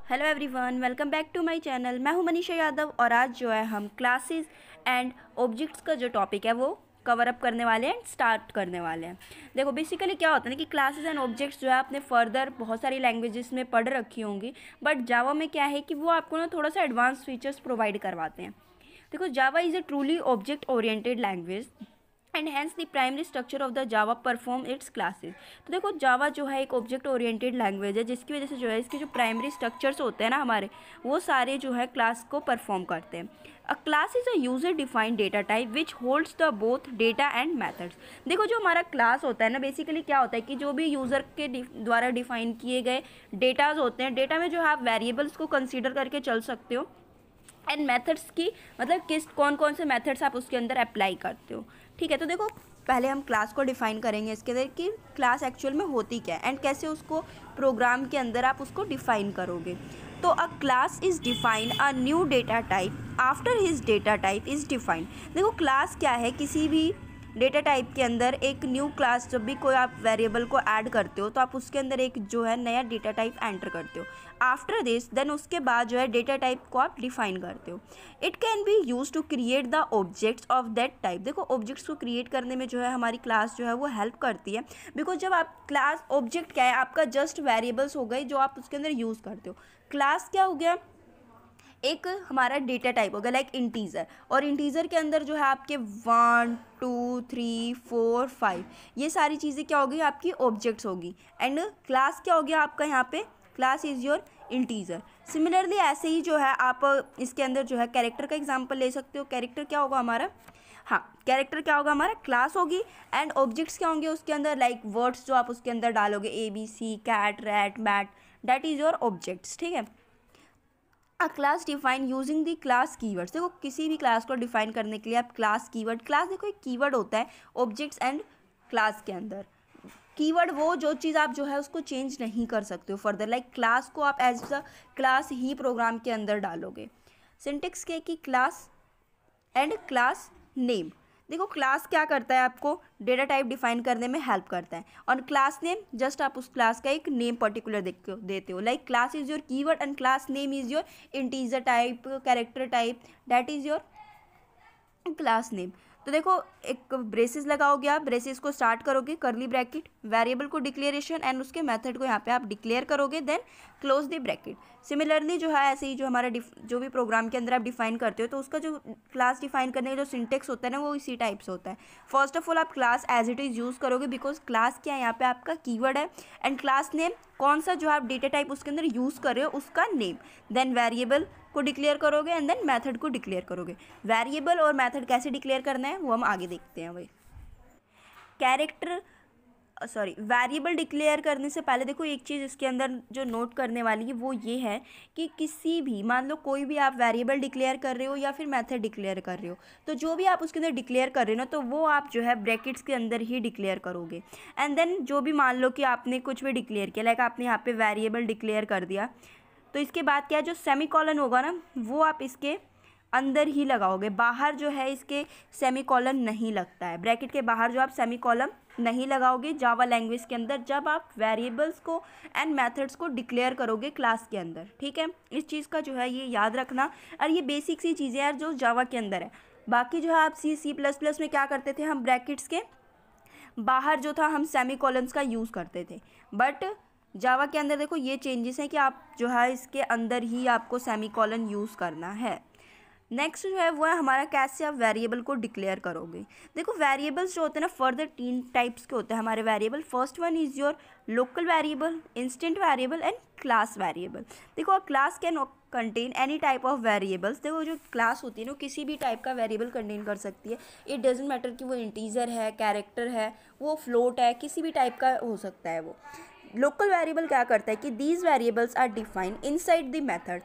Hello everyone, welcome back to my channel. मैं हूं मनीषा यादव और आज जो है हम क्लासेस एंड ऑब्जेक्ट्स का जो टॉपिक है वो कवर अप करने वाले हैं, स्टार्ट करने वाले हैं। देखो बेसिकली क्या होता है ना कि क्लासेस एंड ऑब्जेक्ट्स जो है आपने फर्दर बहुत सारी लैंग्वेजेस में पढ़ रखी होंगी, बट जावा में क्या है कि वो आपको ना थोड़ा सा एडवांस फीचर्स प्रोवाइड करवाते हैं। देखो Java is a truly object oriented language and hence the primary structure of the Java perform its classes. तो देखो जावा जो है एक ऑब्जेक्ट ओरिएंटेड लैंग्वेज है, जिसकी वजह से जो है इसके जो प्राइमरी स्ट्रक्चर्स होते हैं ना हमारे, वो सारे जो है क्लास को परफॉर्म करते हैं। अ class is a user defined data type which holds the both data and methods. देखो जो हमारा क्लास होता है ना, बेसिकली क्या होता है कि जो भी यूज़र के द्वारा डिफाइन किए गए डेटाज होते हैं, डेटा में जो है आप वेरिएबल्स को कंसिडर करके चल सकते हो एंड मेथड्स की मतलब किस कौन कौन से मेथड्स आप उसके अंदर अप्लाई करते हो। ठीक है, तो देखो पहले हम क्लास को डिफाइन करेंगे इसके अंदर कि क्लास एक्चुअल में होती क्या है एंड कैसे उसको प्रोग्राम के अंदर आप उसको डिफाइन करोगे। तो अ class is define a new data type after his data type is defined. देखो क्लास क्या है, किसी भी डेटा टाइप के अंदर एक न्यू क्लास, जब भी कोई आप वेरिएबल को ऐड करते हो तो आप उसके अंदर एक जो है नया डेटा टाइप एंटर करते हो। आफ्टर दिस देन उसके बाद जो है डेटा टाइप को आप डिफाइन करते हो। It can be use to create the objects of that type. देखो ऑब्जेक्ट्स को क्रिएट करने में जो है हमारी क्लास जो है वो हेल्प करती है, बिकॉज जब आप क्लास ऑब्जेक्ट क्या है, आपका जस्ट वेरिएबल्स हो गए जो आप उसके अंदर यूज़ करते हो। क्लास क्या हो गया, एक हमारा डेटा टाइप होगा लाइक इंटीजर, और इंटीजर के अंदर जो है आपके 1 2 3 4 5 ये सारी चीज़ें क्या होगी, आपकी ऑब्जेक्ट्स होगी। एंड क्लास क्या हो गया आपका, यहाँ पे class is your integer. Similarly ऐसे ही जो है आप इसके अंदर जो है कैरेक्टर का एग्जांपल ले सकते हो। कैरेक्टर क्या होगा हमारा, हाँ कैरेक्टर क्या होगा हमारा, क्लास होगी। एंड ऑब्जेक्ट्स क्या होंगे उसके अंदर, लाइक वर्ड्स जो आप उसके अंदर डालोगे, ABC, cat, rat, mat, that is your objects. ठीक है, a class define using the class keywords. देखो किसी भी क्लास को डिफाइन करने के लिए आप क्लास कीवर्ड, क्लास देखो एक कीवर्ड होता है ऑब्जेक्ट्स एंड क्लास के अंदर। कीवर्ड वो जो चीज़ आप जो है उसको चेंज नहीं कर सकते हो फर्दर, लाइक क्लास को आप एज अ क्लास ही प्रोग्राम के अंदर डालोगे। सिंटेक्स के की क्लास एंड क्लास नेम। देखो क्लास क्या करता है, आपको डेटा टाइप डिफाइन करने में हेल्प करता है, और क्लास नेम जस्ट आप उस क्लास का एक नेम पर्टिकुलर देते हो, like class is your keyword and class name is your integer type, character type, that is your class name. तो देखो एक ब्रेसेस लगाओगे, आप ब्रेसेस को स्टार्ट करोगे, करली ब्रैकेट, वेरिएबल को डिक्लेरेशन एंड उसके मेथड को यहाँ पे आप डिक्लेयर करोगे, then close the bracket. Similarly जो है ऐसे ही जो हमारा जो भी प्रोग्राम के अंदर आप डिफाइन करते हो तो उसका जो क्लास डिफाइन करने का जो सिंटेक्स होता है ना वो इसी टाइप से होता है। फर्स्ट ऑफ ऑल आप class as it is use करोगे, बिकॉज क्लास क्या है यहाँ पे आपका कीवर्ड है, एंड क्लास नेम कौन सा जो आप डेटा टाइप उसके अंदर यूज़ कर रहे हो उसका नेम, देन वेरिएबल को डिक्लेयर करोगे एंड देन मेथड को डिक्लेयर करोगे। वेरिएबल और मेथड कैसे डिक्लेयर करना है वो हम आगे देखते हैं। भाई कैरेक्टर वेरिएबल डिक्लेयर करने से पहले देखो एक चीज़ इसके अंदर जो नोट करने वाली है वो ये है कि किसी भी, मान लो कोई भी आप वेरिएबल डिक्लेयर कर रहे हो या फिर मेथड डिक्लेयर कर रहे हो, तो जो भी आप उसके अंदर डिक्लेयर कर रहे हो ना तो वो आप जो है ब्रैकेट्स के अंदर ही डिक्लेयर करोगे। एंड देन जो भी मान लो कि आपने कुछ भी डिक्लेयर किया, लाइक आपने यहाँ पे वेरिएबल डिक्लेयर कर दिया, तो इसके बाद क्या जो सेमीकोलन होगा ना वो आप इसके अंदर ही लगाओगे, बाहर जो है इसके सेमीकोलन नहीं लगता है। ब्रैकेट के बाहर जो आप सेमीकोलन नहीं लगाओगे जावा लैंग्वेज के अंदर जब आप वेरिएबल्स को एंड मेथड्स को डिक्लेयर करोगे क्लास के अंदर। ठीक है, इस चीज़ का जो है ये याद रखना, और ये बेसिक सी चीज़ें यार जो जावा के अंदर है। बाकी जो है आप C++ में क्या करते थे, हम ब्रैकेट्स के बाहर जो था हम सेमीकोलन्स का यूज़ करते थे, बट जावा के अंदर देखो ये चेंजेस हैं कि आप जो है इसके अंदर ही आपको सेमीकोलन यूज़ करना है। नेक्स्ट जो है वो है हमारा कैसे आप वेरिएबल को डिक्लेयर करोगे। देखो वेरिएबल्स जो होते हैं ना फर्दर 3 टाइप्स के होते हैं हमारे variable. First one is your local variable, instant variable and class variable. देखो class can contain any type of variables. देखो जो क्लास होती है ना किसी भी टाइप का वेरिएबल कंटेन कर सकती है, इट डजेंट मैटर कि वो इंटीजर है, कैरेक्टर है, वो फ्लोट है, किसी भी टाइप का हो सकता है वो। लोकल वेरिएबल क्या करता है कि these variables are defined inside the method.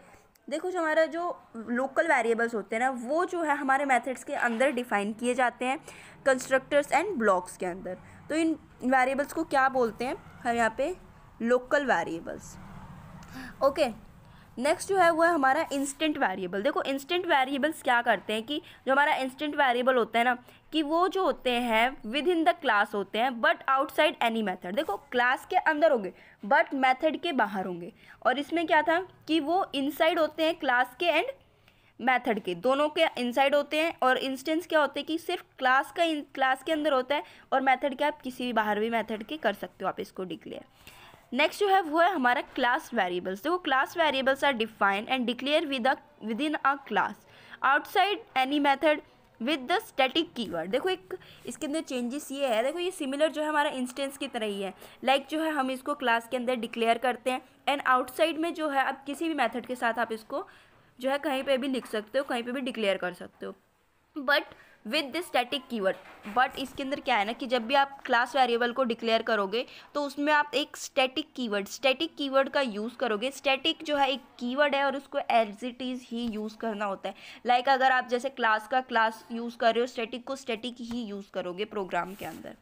देखो जो हमारा जो लोकल वेरिएबल्स होते हैं ना वो जो है हमारे मेथड्स के अंदर डिफाइन किए जाते हैं, कंस्ट्रक्टर्स एंड ब्लॉक्स के अंदर। तो इन वेरिएबल्स को क्या बोलते हैं हम यहाँ पे, लोकल वेरिएबल्स। ओके, नेक्स्ट जो है वो है हमारा इंस्टेंट वेरिएबल। देखो इंस्टेंट वेरिएबल्स क्या करते हैं कि जो हमारा इंस्टेंट वेरिएबल होता है ना, कि वो जो होते हैं विद इन द क्लास होते हैं बट आउटसाइड एनी मेथड। देखो क्लास के अंदर होंगे बट मेथड के बाहर होंगे, और इसमें क्या था कि वो इनसाइड होते हैं क्लास के एंड मेथड के, दोनों के इनसाइड होते हैं। और इंस्टेंस क्या होते हैं कि सिर्फ क्लास के अंदर होता है, और मेथड के आप किसी भी बाहर भी मेथड के कर सकते हो आप इसको डिक्लेयर। नेक्स्ट जो है वो है हमारा क्लास वेरिएबल्स। देखो class variables are defined and declare within a class outside any method with the static keyword. देखो एक इसके अंदर चेंजेस ये है, देखो ये सिमिलर जो है हमारा इंस्टेंस की तरह ही है। लाइक जो है हम इसको क्लास के अंदर डिक्लेयर करते हैं, एंड आउटसाइड में जो है आप किसी भी मेथड के साथ आप इसको जो है कहीं पे भी लिख सकते हो, कहीं पे भी डिक्लेयर कर सकते हो, but with this static keyword. But इसके अंदर क्या है ना कि जब भी आप क्लास वेरिएबल को डिक्लेयर करोगे तो उसमें आप एक स्टैटिक कीवर्ड का यूज़ करोगे। स्टैटिक जो है एक कीवर्ड है और उसको एज इट इज़ ही यूज़ करना होता है। लाइक अगर आप जैसे क्लास का क्लास यूज़ कर रहे हो, स्टैटिक को स्टैटिक ही यूज़ करोगे प्रोग्राम के अंदर।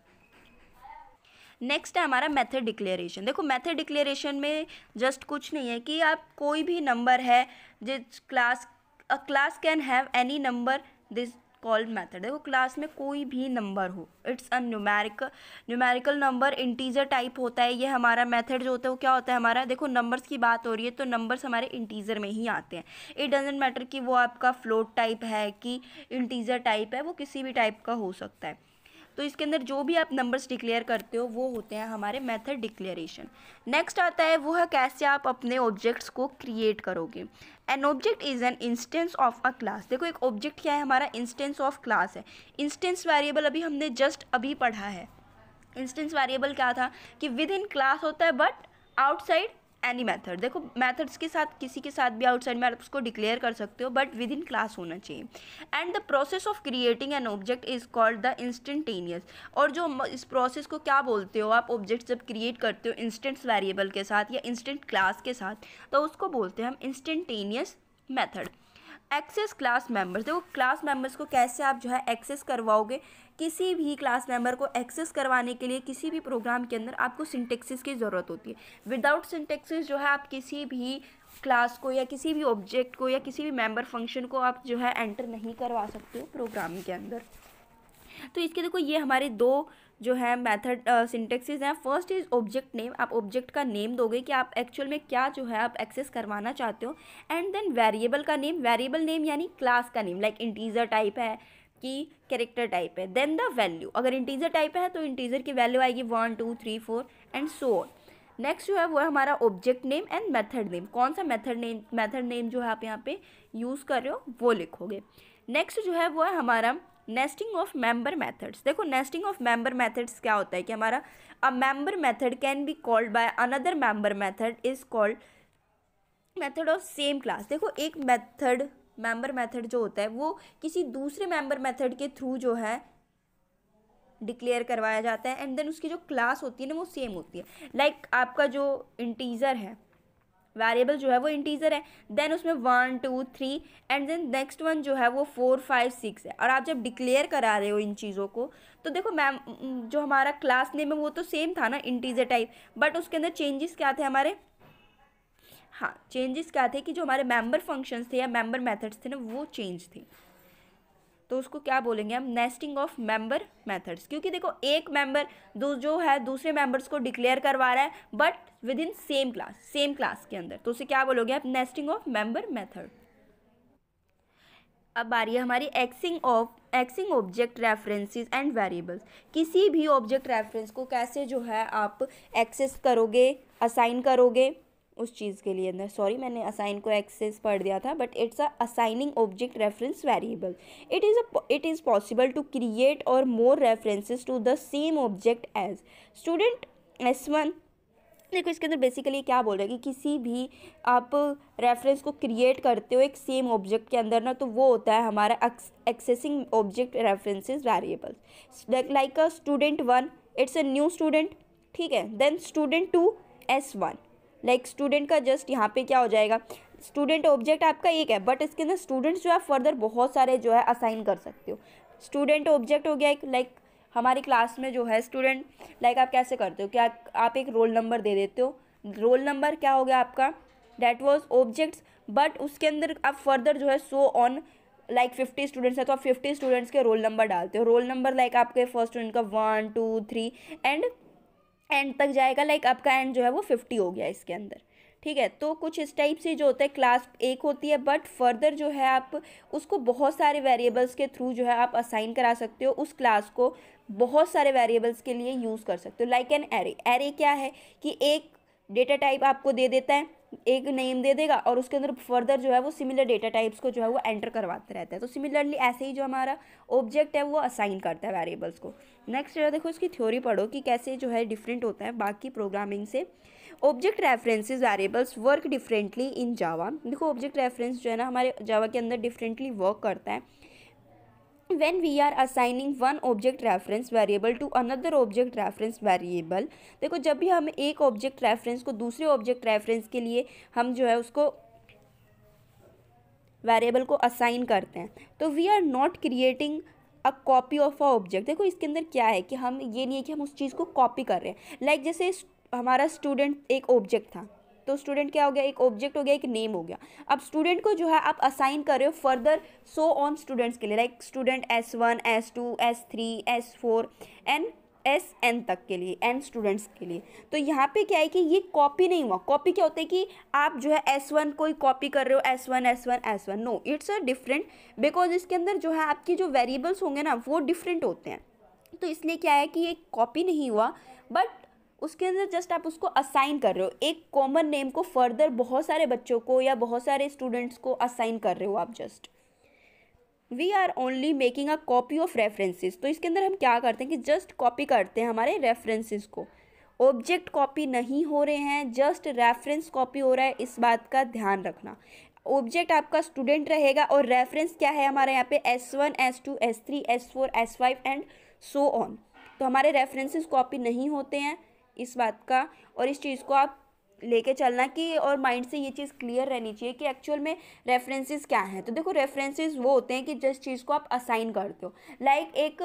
नेक्स्ट है हमारा मेथड डिक्लेरेशन। देखो मेथड डिक्लेरेशन में जस्ट कुछ नहीं है कि आप कोई भी नंबर है जिस class can have any number this called method. देखो क्लास में कोई भी नंबर हो, it's a numerical number, integer type होता है ये हमारा मेथड जो होता है। वो क्या होता है हमारा, देखो नंबर्स की बात हो रही है तो नंबर्स हमारे इंटीजर में ही आते हैं। इट डजेंट मैटर कि वो आपका फ्लोट टाइप है कि इंटीजर टाइप है, वो किसी भी टाइप का हो सकता है। तो इसके अंदर जो भी आप नंबर्स डिक्लेयर करते हो वो होते हैं हमारे मेथड डिक्लेरेशन। नेक्स्ट आता है वो है कैसे आप अपने ऑब्जेक्ट्स को क्रिएट करोगे। An object is an instance of a class. देखो एक ऑब्जेक्ट क्या है हमारा, इंस्टेंस ऑफ क्लास है। इंस्टेंस वेरिएबल अभी हमने जस्ट अभी पढ़ा है। इंस्टेंस वेरिएबल क्या था कि विद इन क्लास होता है बट आउटसाइड एनी मेथड। देखो मेथड्स के साथ किसी के साथ भी आउटसाइड में आप उसको डिक्लेयर कर सकते हो, बट विद इन क्लास होना चाहिए। And the process of creating an object is called the instantaneous. और जो इस प्रोसेस को क्या बोलते हो आप, ऑब्जेक्ट जब क्रिएट करते हो इंस्टेंस वेरिएबल के साथ या इंस्टेंट क्लास के साथ, तो उसको बोलते हैं हम instantaneous method. Access class members. देखो क्लास मेंबर्स को कैसे आप जो है एक्सेस करवाओगे। किसी भी क्लास मेंबर को एक्सेस करवाने के लिए किसी भी प्रोग्राम के अंदर आपको सिंटेक्सिस की ज़रूरत होती है। विदाउट सिंटेक्सिस जो है आप किसी भी क्लास को या किसी भी ऑब्जेक्ट को या किसी भी मेंबर फंक्शन को आप जो है एंटर नहीं करवा सकते हो प्रोग्राम के अंदर। तो इसके देखो ये हमारे दो जो है मेथड सिंटेक्सिस हैं। First is object name. आप ऑब्जेक्ट का नेम दोगे कि आप एक्चुअल में क्या जो है आप एक्सेस करवाना चाहते हो। एंड देन वेरिएबल का नेम, वेरिएबल नेम यानी क्लास का नेम, लाइक इंटीजर टाइप है कि कैरेक्टर टाइप है। देन द वैल्यू, अगर इंटीजर टाइप है तो इंटीजर की वैल्यू आएगी 1 2 3 4 एंड सो ऑन। नेक्स्ट जो है वो है हमारा object name and method name. कौन सा मेथड नेम जो है आप यहाँ पे यूज़ कर रहे हो वो लिखोगे। नेक्स्ट जो है वो है हमारा नेस्टिंग ऑफ मेंबर मेथड्स। देखो नेस्टिंग ऑफ मेंबर मेथड्स क्या होता है कि हमारा a member method can be called by another member method is called method of same class. देखो एक मेंबर मेथड जो होता है वो किसी दूसरे मेंबर मेथड के थ्रू जो है डिक्लेयर करवाया जाता है, एंड देन उसकी जो क्लास होती है ना वो सेम होती है। लाइक आपका जो इंटीजर है वेरिएबल जो है वो इंटीजर है, देन उसमें 1 2 3 एंड देन नेक्स्ट वन जो है वो 4 5 6 है। और आप जब डिक्लेयर करा रहे हो इन चीज़ों को तो देखो मैम जो हमारा क्लास नेम है वो तो सेम था ना इंटीजर टाइप, बट उसके अंदर चेंजेस क्या थे हमारे, हाँ चेंजेस क्या थे कि जो हमारे मेंबर फंक्शंस थे या मेंबर मेथड्स थे ना वो चेंज थे। तो उसको क्या बोलेंगे हम, नेस्टिंग ऑफ मेंबर मेथड्स। क्योंकि देखो एक मेंबर जो है दूसरे मेंबर्स को डिक्लेयर करवा रहा है but with in same class के अंदर, तो उसे क्या बोलोगे आप, नेस्टिंग ऑफ मेंबर मेथड। अब बारी है हमारी एक्सिंग ऑब्जेक्ट रेफरेंसेस एंड वेरिएबल्स। किसी भी ऑब्जेक्ट रेफरेंस को कैसे जो है आप एक्सेस करोगे, असाइन करोगे उस चीज़ के लिए अंदर, सॉरी मैंने असाइन को एक्सेस पढ़ दिया था, but it's a assigning object reference variable. It is possible to create और मोर references to the same object as student S1। देखो इसके अंदर बेसिकली क्या बोल रहे हैं कि किसी भी आप रेफरेंस को क्रिएट करते हो एक सेम ऑब्जेक्ट के अंदर ना, तो वो होता है हमारा accessing object references variables. Like a student 1 it's a new student, ठीक है। Then student 2 S1, like student का जस्ट यहाँ पे क्या हो जाएगा, स्टूडेंट ऑब्जेक्ट आपका एक है बट इसके अंदर स्टूडेंट्स जो है फर्दर बहुत सारे जो है असाइन कर सकते हो। स्टूडेंट ऑब्जेक्ट हो गया एक, लाइक हमारी क्लास में जो है स्टूडेंट, लाइक आप कैसे करते हो, क्या आप एक रोल नंबर दे देते हो, रोल नंबर क्या हो गया आपका दैट वाज ऑब्जेक्ट्स, बट उसके अंदर आप फर्दर जो है सो ऑन लाइक 50 स्टूडेंट्स है तो आप 50 स्टूडेंट्स के रोल नंबर डालते हो। रोल नंबर लाइक आपके फर्स्ट स्टूडेंट का 1 2 3 एंड तक जाएगा, लाइक आपका एंड जो है वो 50 हो गया इसके अंदर। ठीक है, तो कुछ इस टाइप से जो होता है क्लास एक होती है, बट फर्दर जो है आप उसको बहुत सारे वेरिएबल्स के थ्रू जो है आप असाइन करा सकते हो, उस क्लास को बहुत सारे वेरिएबल्स के लिए यूज़ कर सकते हो। लाइक एन एरे, एरे क्या है कि एक डेटा टाइप आपको दे देता है, एक नेम दे देगा और उसके अंदर फर्दर जो है वो सिमिलर डेटा टाइप्स को जो है वो एंटर करवाते रहता है। तो सिमिलरली ऐसे ही जो हमारा ऑब्जेक्ट है वो असाइन करता है वेरिएबल्स को। नेक्स्ट देखो इसकी थ्योरी पढ़ो कि कैसे जो है डिफरेंट होता है बाकी प्रोग्रामिंग से। Object references variables work differently in जावा। देखो ऑब्जेक्ट रेफरेंस जो है ना हमारे जावा के अंदर डिफरेंटली वर्क करता है। when we are assigning one object reference variable to another object reference variable, देखो जब भी हम एक ऑब्जेक्ट रेफरेंस को दूसरे ऑब्जेक्ट रेफरेंस के लिए हम जो है उसको वेरिएबल को असाइन करते हैं, तो we are not creating a copy of a object. देखो इसके अंदर क्या है कि हम ये नहीं है कि हम उस चीज़ को कॉपी कर रहे हैं। लाइक जैसे हमारा स्टूडेंट एक ऑब्जेक्ट था, तो स्टूडेंट क्या हो गया, एक ऑब्जेक्ट हो गया, एक नेम हो गया। अब स्टूडेंट को जो है आप असाइन कर रहे हो फर्दर सो ऑन स्टूडेंट्स के लिए, like student S1 S2 S3 S4 and SN तक के लिए, एन स्टूडेंट्स के लिए। तो यहाँ पे क्या है कि ये कॉपी नहीं हुआ। कॉपी क्या होता है कि आप जो है S1 कोई कॉपी कर रहे हो S1 S1 S1, no it's a different, because इसके अंदर जो है आपकी जो वेरिएबल्स होंगे ना वो डिफरेंट होते हैं। तो इसलिए क्या है कि ये कॉपी नहीं हुआ, बट उसके अंदर जस्ट आप उसको असाइन कर रहे हो, एक कॉमन नेम को फर्दर बहुत सारे बच्चों को या बहुत सारे स्टूडेंट्स को असाइन कर रहे हो आप just. We are only making a copy of references. तो इसके अंदर हम क्या करते हैं कि जस्ट कॉपी करते हैं हमारे रेफरेंसेस को, ऑब्जेक्ट कॉपी नहीं हो रहे हैं, जस्ट रेफरेंस कॉपी हो रहा है, इस बात का ध्यान रखना। ऑब्जेक्ट आपका स्टूडेंट रहेगा और रेफरेंस क्या है हमारे यहाँ पे S1 S2 S3 S4 S5 and so on. तो हमारे रेफरेंसेस कॉपी नहीं होते हैं, इस बात का और इस चीज़ को आप लेके चलना कि और माइंड से ये चीज़ क्लियर रहनी चाहिए कि एक्चुअल में रेफरेंसेस क्या हैं। तो देखो रेफरेंसेस वो होते हैं कि जिस चीज़ को आप असाइन करते हो। लाइक एक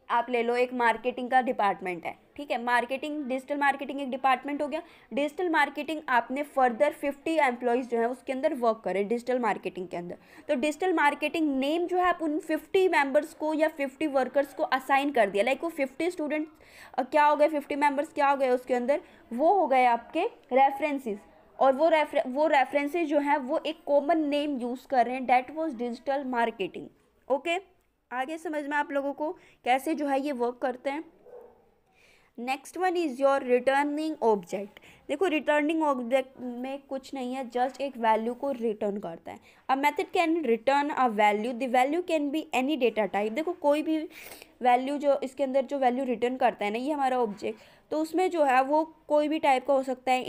आप ले लो, एक मार्केटिंग का डिपार्टमेंट है, ठीक है, मार्केटिंग डिजिटल मार्केटिंग एक डिपार्टमेंट हो गया। डिजिटल मार्केटिंग आपने फर्दर 50 एम्प्लॉयज़ जो है उसके अंदर वर्क करें डिजिटल मार्केटिंग के अंदर, तो डिजिटल मार्केटिंग नेम जो है आप उन 50 मेंबर्स को या 50 वर्कर्स को असाइन कर दिया। लाइक वो 50 स्टूडेंट क्या हो गए, 50 मेंबर्स क्या हो गए उसके अंदर, वो हो गए आपके रेफरेंसेस। और वो रेफरेंसेस जो हैं वो एक कॉमन नेम यूज़ कर रहे हैं, that was digital marketing. Okay, आगे समझ में आप लोगों को कैसे जो है ये वर्क करते हैं। Next one is your returning object. देखो रिटर्निंग ऑब्जेक्ट में कुछ नहीं है, जस्ट एक वैल्यू को रिटर्न करता है। अ method can return a value, the value can be any data type. देखो कोई भी वैल्यू जो इसके अंदर जो वैल्यू रिटर्न करता है ना ये हमारा ऑब्जेक्ट, तो उसमें जो है वो कोई भी टाइप का हो सकता है,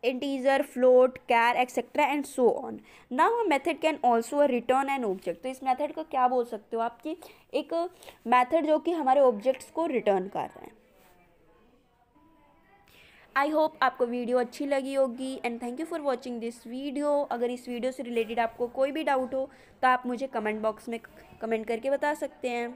integer float char etcetera and so on. Now a method can also return an object. तो इस मेथड को क्या बोल सकते हो आपकी, एक मेथड जो कि हमारे ऑब्जेक्ट्स को रिटर्न कर रहे हैं। आई होप आपको वीडियो अच्छी लगी होगी and thank you for watching this video. अगर इस वीडियो से रिलेटेड आपको कोई भी डाउट हो तो आप मुझे कमेंट बॉक्स में कमेंट करके बता सकते हैं।